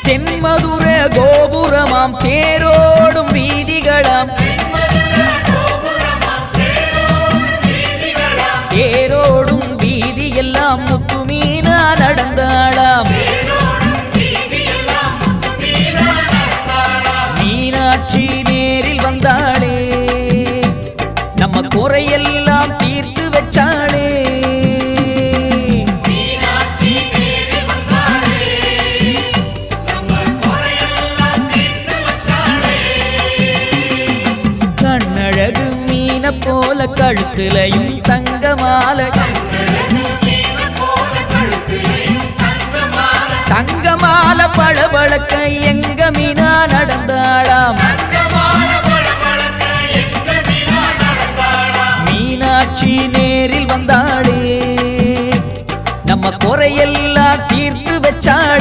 தென்மதுர கோபுரமாம் தேரோடும் வீதிகளாம் தேரோடும் வீதியெல்லாம் முத்துமீனா நடந்தாளாம் மீனாட்சி நேரில் வந்தாளே நம்ம குறையெல்லாம் தீர்த்து வச்சாளே கண்ணழகு மீன போல கழுத்துலையும் தங்க மாலை தங்க மாலை பளபளக்க எங்க மீனா நடந்தாளாம் மீனாட்சி நேரில் வந்தாளே நம்ம குறையெல்லாம் தீர்த்து வச்சாளே